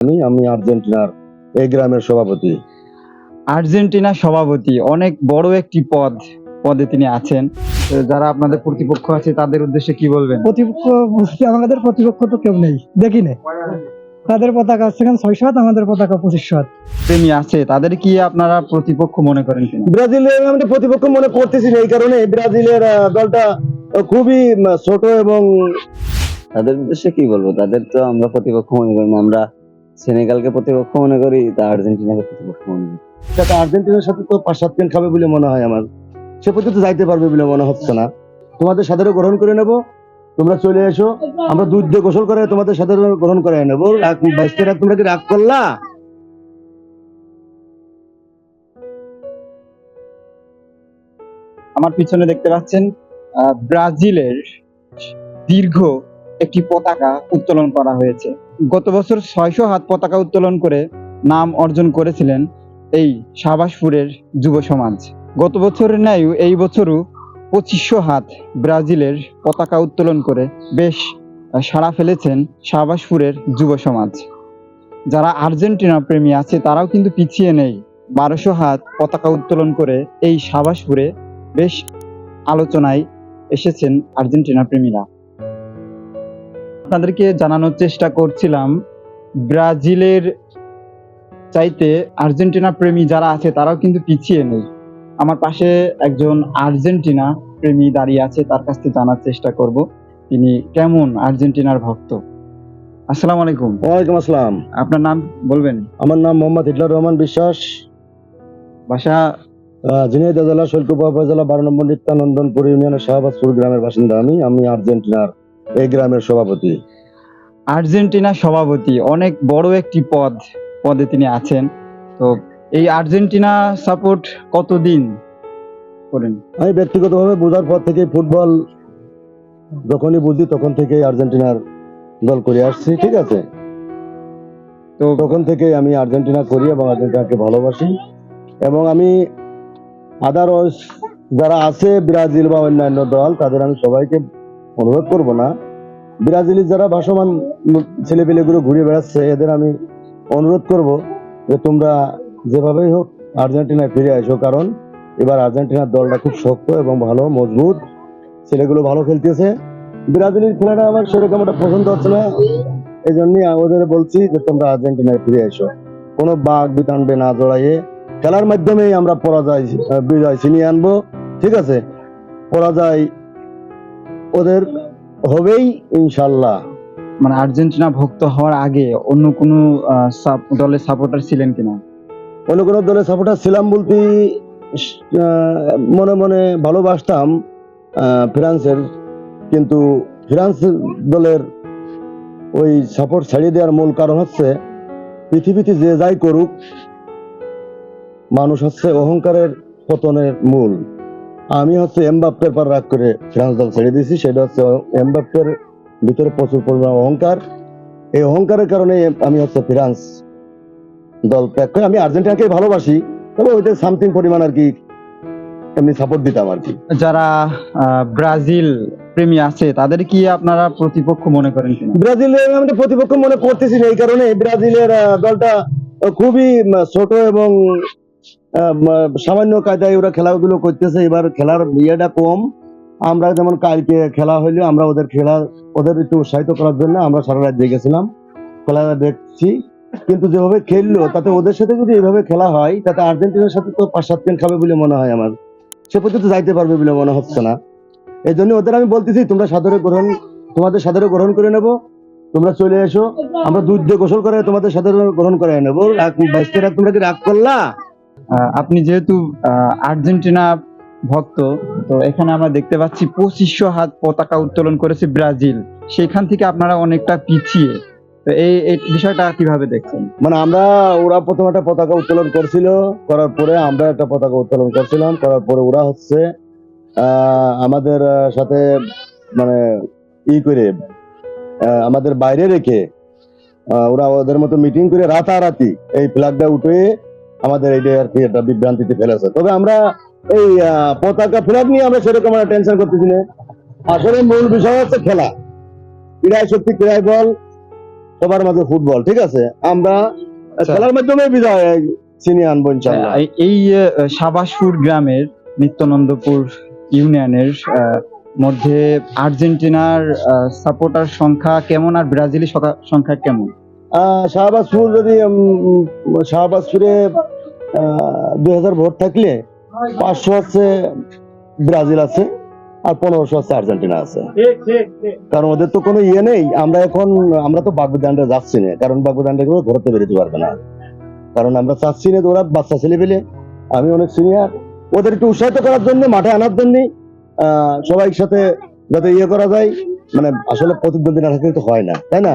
আমি আর্জেন্টিনার এই গ্রামের সভাপতি। আর্জেন্টিনা সভাপতি অনেক বড় একটি পদে তিনি আছেন। তো যারা আপনাদের প্রতিপক্ষ আছে তাদের উদ্দেশ্যে কি বলবেন? প্রতিপক্ষ বলতে আমাদের প্রতিপক্ষ তো কেউ নেই, দেখি না। তাদের পতাকা হচ্ছে 6 হাত, আমাদের পতাকা 25 হাত। প্রেমী আছে তাদের কি আপনারা প্রতিপক্ষ মনে করেন কিনা? ব্রাজিলের আমরা প্রতিপক্ষ মনে করতেছি না, এই কারণে ব্রাজিলের দলটা খুবই ছোট এবং তাদের উদ্দেশ্যে কি বলবো, তাদের তো আমরা প্রতিপক্ষ মনে করি না। আমরা সেনেগালকে প্রতিপক্ষ মনে করি, তা আর্জেন্টিনাকে প্রতিপক্ষ মনে করি। যাতে আর্জেন্টিনার সাথে তো 5-7 দিন খাবে বলে মনে হয় আমার, সে পর্যন্ত যাইতে পারবে বলে মনে হচ্ছে না। তোমাদের সাথে গ্রহণ করে নেব, তোমরা চলে এসো, আমরা দুধ দিয়ে গোসল করে তোমাদের সাথে গ্রহণ করে নেবো। 22 রাত তোমরা কি রাগ করলা? আমার পিছনে দেখতে পাচ্ছেন ব্রাজিলের দীর্ঘ একটি পতাকা উত্তোলন করা হয়েছে। গত বছর 600 হাত পতাকা উত্তোলন করে নাম অর্জন করেছিলেন এই শাহবাজপুরের যুব সমাজ। গত বছরের ন্যায় এই বছরও 2500 হাত ব্রাজিলের পতাকা উত্তোলন করে বেশ সাড়া ফেলেছেন শাহবাজপুরের যুব সমাজ। যারা আর্জেন্টিনা প্রেমী আছে তারাও কিন্তু পিছিয়ে নেই। 1200 হাত পতাকা উত্তোলন করে এই শাহবাজপুরে বেশ আলোচনায় এসেছেন আর্জেন্টিনা প্রেমীরা। আপনাদেরকে জানানোর চেষ্টা করছিলাম ব্রাজিলের চাইতে আর্জেন্টিনা প্রেমী যারা আছে তারাও কিন্তু পিছিয়ে নেই। আমার পাশে একজন আর্জেন্টিনা প্রেমী দাঁড়িয়ে আছে, তার কাছ থেকে জানার চেষ্টা করব তিনি কেমন আর্জেন্টিনার ভক্ত। আসসালামু আলাইকুম। ওয়ালাইকুম আসসালাম। আপনার নাম বলবেন? আমার নাম মোহাম্মদ হিটলার রহমান বিশ্বাস, বাসা? ঝিনাইদহ জেলা শৈলকুপা উপজেলা 12 নম্বর নিত্যানন্দনপুর ইউনিয়নের শাহবাজপুর গ্রামের বাসিন্দা। আমি আর্জেন্টিনার এই গ্রামের সভাপতি। আর্জেন্টিনা সভাপতি অনেক বড় একটি পদে তিনি আছেন। তো এই আর্জেন্টিনা সাপোর্ট কতদিন করেন? আমি ব্যক্তিগতভাবে বোঝার পর থেকে ফুটবল যখনই বুঝি তখন থেকে আর্জেন্টিনার দল করে আসছি, ঠিক আছে। তো তখন থেকে আমি আর্জেন্টিনা করি এবং আর্জেন্টিনাকে ভালোবাসি। এবং আমি আদারওয়াইজ যারা আছে ব্রাজিল বা অন্যান্য দল, তাদের আমি সবাইকে অনুরোধ করব না। ব্রাজিলের যারা ভাসমান ছেলেপেলেগুলো ঘুরে বেড়াচ্ছে, এদের আমি অনুরোধ করব যে তোমরা যেভাবেই হোক আর্জেন্টিনায় ফিরে আসো, কারণ এবার আর্জেন্টিনার দলটা খুব শক্ত এবং ভালো মজবুত, ছেলেগুলো ভালো খেলতেছে। ব্রাজিলের খেলাটা আমার সেরকম একটা পছন্দ হচ্ছে না, এই জন্যই ওদের বলছি যে তোমরা আর্জেন্টিনায় ফিরে আসো। কোনো বাঘ বিতান্ডে না জড়াইয়ে খেলার মাধ্যমেই আমরা বিজয় ছিনিয়ে আনবো, ঠিক আছে। পরাজয় ওদের হবেই ইনশাল্লাহ। মানে আর্জেন্টিনা ভক্ত হওয়ার আগে অন্য কোনো দলের সাপোর্টার ছিলেন কিনা? অন্য কোনো দলের সাপোর্টার ছিলাম বলতে মনে মনে ভালোবাসতাম ফ্রান্সের, কিন্তু ফ্রান্স দলের ওই সাপোর্ট ছাড়িয়ে দেওয়ার মূল কারণ হচ্ছে পৃথিবীতে যে যাই করুক, মানুষ হচ্ছে অহংকারের পতনের মূল। আমি হচ্ছে এমবাপ্পের পর রাগ করে ফ্রান্স দল ছেড়ে দিয়েছি। সেটা হচ্ছে এমবাপ্পের ভিতরে প্রচুর পরিমাণ অহংকার। এই অহংকারের কারণে আমি হচ্ছে ফ্রান্স দল ত্যাগ করে আমি আর্জেন্টিনাকে ভালোবাসি, তবে ওইটা সামথিং পরিমাণ আর কি এমনি সাপোর্ট দিতাম আর কি। যারা ব্রাজিল প্রেমী আছে তাদের কি আপনারা প্রতিপক্ষ মনে করেন কিনা? ব্রাজিলের আমরা প্রতিপক্ষ মনে করতেছি না, এই কারণে ব্রাজিলের দলটা খুবই ছোট এবং সামান্য কায়দায় ওরা খেলাগুলো করতেছে। এবার খেলার ইয়েটা কম। আমরা যেমন কালকে খেলা হইলো, আমরা ওদের একটু উৎসাহিত করার জন্য আমরা সারা রাত জেগেছিলাম, খেলাটা দেখছি। কিন্তু যেভাবে খেললো, তাতে ওদের সাথে যদি এইভাবে খেলা হয়, তাতে আর্জেন্টিনার সাথে তো 5-7 দিন খাবে বলে মনে হয় আমার, সে পর্যন্ত যাইতে পারবে বলে মনে হচ্ছে না। এই জন্য ওদের আমি বলতেছি তোমাদের সাদরে গ্রহণ করে নেব, তোমরা চলে এসো, আমরা দুধ দিয়ে গোসল করে তোমাদের সাথে গ্রহণ করে নেবো। 22 রাত তোমরা কি রাগ করলা? আপনি যেহেতু আর্জেন্টিনা ভক্ত, তো এখানে আমরা দেখতে পাচ্ছি 2500 হাত পতাকা উত্তোলন করেছে ব্রাজিল, সেখান থেকে আপনারা অনেকটা পিছিয়ে। তো এই বিষয়টা কিভাবে দেখছেন? মানে ওরা প্রথম একটা পতাকা উত্তোলন করছিল, করার পরে আমরা একটা পতাকা উত্তোলন করছিলাম, করার পরে ওরা হচ্ছে আমাদের সাথে মানে করে আমাদের বাইরে রেখে ওরা ওদের মতো মিটিং করে রাতারাতি এই ফ্ল্যাগটা উঠে আমাদের এইটা আর কি একটা বিভ্রান্তিতে ফেলেছে। তবে আমরা এই পতাকা ফ্ল্যাগ নিয়ে আমরা সেরকম একটা টেনশন করতেছি না। আসলে মূল বিষয় হচ্ছে খেলা, ক্রীড়ায় শক্তি, ক্রীড়ায় বল, সবার মাঝে ফুটবল, ঠিক আছে? আমরা আচ্ছা। খেলার মাধ্যমে বিজয় ছিনিয়ে আনবো ইনশাল্লাহ। এই সাবাসপুর গ্রামের নিত্যানন্দপুর ইউনিয়নের মধ্যে আর্জেন্টিনার সাপোর্টার সংখ্যা কেমন আর ব্রাজিলি সংখ্যা কেমন? শাহবাজপুর যদি শাহবাজপুরে 2000 ভোট থাকলে 500 আছে ব্রাজিল আছে, আর 1500 আছে আর্জেন্টিনা আছে। কারণ ওদের তো কোনো ইয়ে নেই। আমরা তো বাগদানটা যাচ্ছি না, কারণ বাগদানটা কেউ ঘুরতে বেরোতে পারবে না, কারণ আমরা চাচ্ছি না যে ওরা বাচ্চা ছেলে পেলে, আমি অনেক সিনিয়র, ওদের একটু উৎসাহিত করার জন্য, মাঠে আনার জন্য, সবাই সাথে যাতে ইয়ে করা যায়, মানে আসলে প্রতিদ্বন্দ্বী না থাকলে তো হয় না, তাই না?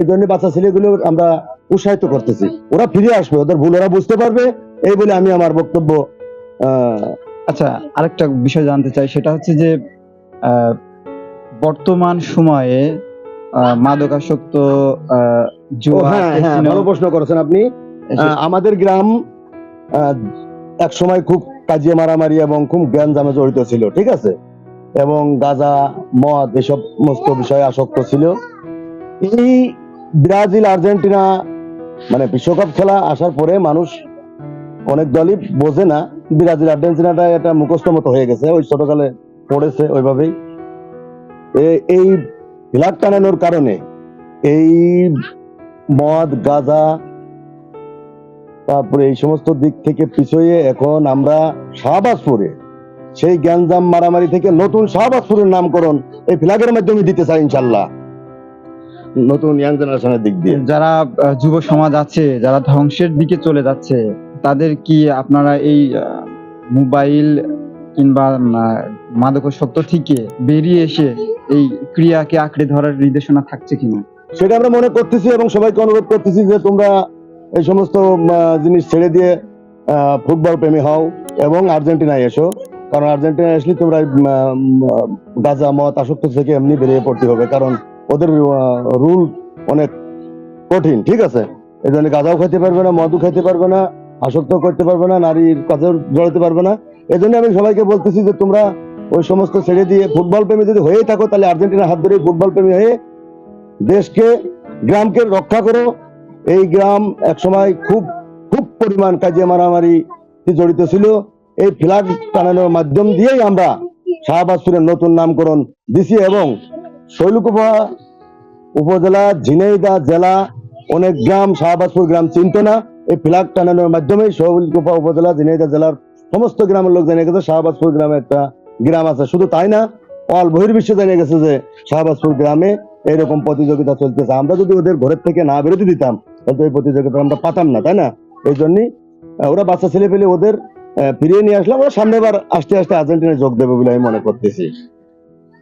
এই জন্য বাচ্চা ছেলেগুলো আমরা উৎসাহিত করতেছি, ওরা ফিরে আসবে, ওদের ভুল ওরা বুঝতে পারবে, এই বলে আমি আমার বক্তব্য। আচ্ছা, আরেকটা বিষয় জানতে চাই, সেটা হচ্ছে যে বর্তমান সময়ে মাদকাসক্ত জুয়া, হ্যাঁ, ক্যাসিনো, ভালো প্রশ্ন করেছেন আপনি। আমাদের গ্রাম এক সময় খুব কাজিয়ে মারামারি এবং খুব জ্ঞানজামে জড়িত ছিল, ঠিক আছে? এবং গাঁজা, মদ, এসব সমস্ত বিষয়ে আসক্ত ছিল। এই ব্রাজিল আর্জেন্টিনা মানে বিশ্বকাপ খেলা আসার পরে মানুষ অনেক দলই বোঝে না, ব্রাজিল আর্জেন্টিনাটা এটা মুখস্থ মতো হয়ে গেছে, ওই ছোটকালে পড়েছে ওইভাবেই। এই ফ্ল্যাগ টানানোর কারণে এই মদ, গাঁজা, তারপরে এই সমস্ত দিক থেকে পিছিয়ে এখন আমরা শাহবাজপুরে সেই গ্যাঞ্জাম মারামারি থেকে নতুন শাহবাজপুরের নামকরণ এই ফ্ল্যাগের মাধ্যমে দিতে চাই ইনশাল্লাহ, নতুন ইয়াং জেনারেশনের দিক দিয়ে। যারা যুব সমাজ আছে, যারা ধ্বংসের দিকে চলে যাচ্ছে, তাদের কি আপনারা এই মোবাইল কিংবা মাদকাসক্ত থেকে বেরিয়ে এসে এই ক্রিয়াকে আঁকড়ে ধরার নির্দেশনা থাকছে কিনা? সেটা আমরা মনে করতেছি এবং সবাইকে অনুরোধ করতেছি যে তোমরা এই সমস্ত জিনিস ছেড়ে দিয়ে ফুটবল প্রেমী হও এবং আর্জেন্টিনায় এসো, কারণ আর্জেন্টিনায় আসলে তোমরা গাঁজা, মদ আসক্ত থেকে এমনি বেরিয়ে পড়তে হবে, কারণ ওদের রুল অনেক কঠিন, ঠিক আছে? এই জন্য গাঁজাও খাইতে পারবে না, মদও খাইতে পারবে না, আসক্ত করতে পারবে না, নারীর কাছেও জড়াতে পারবে না। এই জন্য আমি সবাইকে বলতেছি যে তোমরা ওই সমস্ত ছেড়ে দিয়ে ফুটবল প্রেমী যদি হয়েই থাকো, তাহলে আর্জেন্টিনার হাত ধরে ফুটবল প্রেমী হয়ে দেশকে, গ্রামকে রক্ষা করো। এই গ্রাম একসময় খুব খুব পরিমাণ কাজিয়ে মারামারি জড়িত ছিল। এই ফ্ল্যাগ টানানোর মাধ্যম দিয়েই আমরা শাহবাজপুরের নতুন নামকরণ দিছি এবং শৈলকুপা উপজেলা, ঝিনাইদহ জেলা অনেক গ্রাম শাহবাজপুর গ্রাম চিনত না, এই ফ্ল্যাগ টানানোর মাধ্যমে শৈলকুপা উপজেলা, ঝিনাইদহ জেলার সমস্ত গ্রামের লোক জেনে গেছে শাহবাজপুর গ্রামে একটা গ্রাম আছে। শুধু তাই না, অল বহির্বিশ্ব জেনে গেছে যে শাহবাজপুর গ্রামে এইরকম প্রতিযোগিতা চলতেছে। আমরা যদি ওদের ঘরের থেকে না বেরোতে দিতাম তাহলে এই প্রতিযোগিতা আমরা পাতাম না, তাই না? এই জন্যই ওরা বাচ্চা ছেলে পেলে ওদের ফিরিয়ে নিয়ে আসলাম, ওরা সামনেবার আস্তে আস্তে আর্জেন্টিনায় যোগ দেবে বলে আমি মনে করতেছি।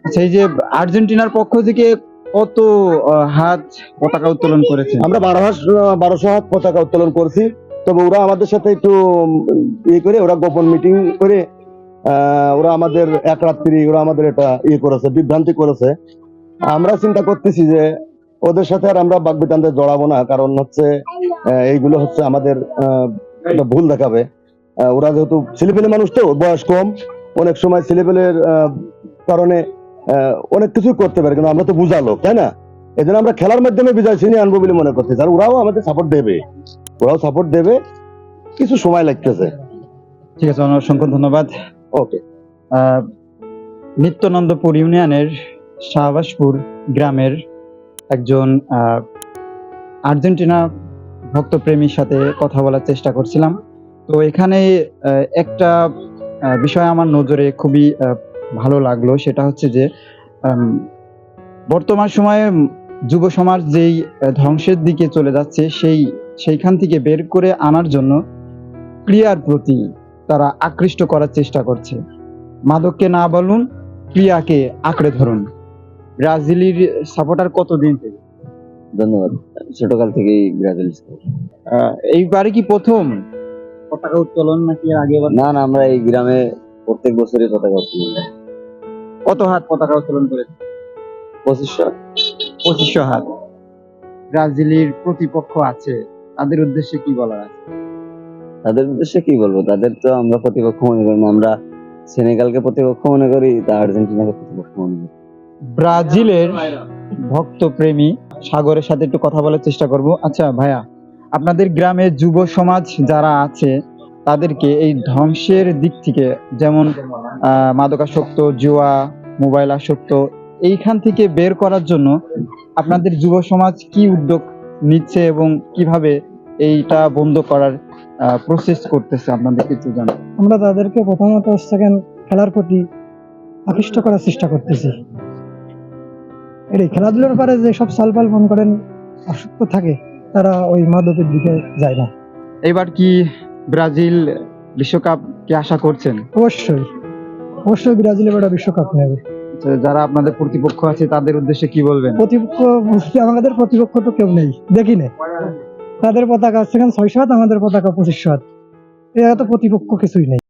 আচ্ছা, এই যে আর্জেন্টিনার পক্ষ থেকে কত হাত পতাকা উত্তোলন করেছে? আমরা 1200 হাত পতাকা উত্তোলন করছি, তবে ওরা আমাদের সাথে একটু ইয়ে করে, ওরা গোপন মিটিং করে ওরা আমাদের এক রাত্রি ওরা আমাদের এটা ইয়ে করেছে, বিভ্রান্তি করেছে। আমরা চিন্তা করতেছি যে ওদের সাথে আর আমরা বাগবিতণ্ডে জড়াবো না, কারণ হচ্ছে এইগুলো হচ্ছে আমাদের একটা ভুল দেখাবে। ওরা যেহেতু ছেলেপেলে মানুষ, তো বয়স কম, অনেক সময় ছেলেপেলের কারণে অনেক কিছুই করতে পারে, কিন্তু আমরা তো বুঝা লোক, তাই না? এই জন্য আমরা খেলার মাধ্যমে বিজয় ছিনিয়ে আনবো বলে মনে করতেছি, আর ওরাও আমাদের সাপোর্ট দেবে, ওরাও সাপোর্ট দেবে, কিছু সময় লাগতেছে। ঠিক আছে, অসংখ্য ধন্যবাদ। ওকে। নিত্যানন্দপুর ইউনিয়নের শাহবাজপুর গ্রামের একজন আর্জেন্টিনা ভক্তপ্রেমীর সাথে কথা বলার চেষ্টা করছিলাম। তো এখানে একটা বিষয় আমার নজরে খুবই ভালো লাগলো, সেটা হচ্ছে যে বর্তমান সময়ে যুব সমাজ যেই ধ্বংসের দিকে চলে যাচ্ছে, সেইখান থেকে বের করে আনার জন্য ক্রিয়ার প্রতি তারা আকৃষ্ট করার চেষ্টা করছে। মাদককে না বলুন, ক্রিয়াকে আঁকড়ে ধরুন। ব্রাজিলের সাপোর্টার কতদিন থেকে? ধন্যবাদ। ছোটকাল থেকেই ব্রাজিল এইবারে কি প্রথম পতাকা উত্তোলন নাকি আগে? না না, আমরা এই গ্রামে প্রত্যেক বছরই পতাকা উত্তোলন করি। কত হাত পতাকা উত্তোলন করেছে? 2500 হাত। ব্রাজিলের প্রতিপক্ষ আছে, তাদের উদ্দেশ্যে কি বলার আছে? তাদের উদ্দেশ্যে কি বলবো, তাদের তো আমরা প্রতিপক্ষ মনে করি না। আমরা সেনেগালকে প্রতিপক্ষ মনে করি, তা আর্জেন্টিনাকে প্রতিপক্ষ মনে করি। ব্রাজিলের ভক্তপ্রেমী সাগরের সাথে একটু কথা বলার চেষ্টা করব। আচ্ছা ভাইয়া, আপনাদের গ্রামে যুব সমাজ যারা আছে তাদেরকে এই ধ্বংসের দিক থেকে, যেমন মাদকাসক্ত, জুয়া, মোবাইল আসক্ত, এইখান থেকে বের করার জন্য আপনাদের যুব সমাজ কি উদ্যোগ নিচ্ছে এবং কিভাবে এইটা বন্ধ করার প্রসেস করতেছে, আপনাদের কিছু জানেন? আমরা তাদেরকে প্রথমত সেকেন্ড খেলার প্রতি আকৃষ্ট করার চেষ্টা করতেছি। এই খেলাধুলার পরে যে সব সালপাল মন করেন আসক্ত থাকে, তারা ওই মাদকের দিকে যায় না। এবার কি ব্রাজিল বিশ্বকাপ কি আশা করছেন? অবশ্যই অবশ্যই ব্রাজিল এবার বিশ্বকাপ নেবে। আচ্ছা, যারা আপনাদের প্রতিপক্ষ আছে তাদের উদ্দেশ্যে কি বলবেন? প্রতিপক্ষ বলতে আমাদের প্রতিপক্ষ তো কেউ নেই, দেখি না। তাদের পতাকা সেখানে 6 হাত, আমাদের পতাকা 25 হাত। এরা তো প্রতিপক্ষ কিছুই নেই।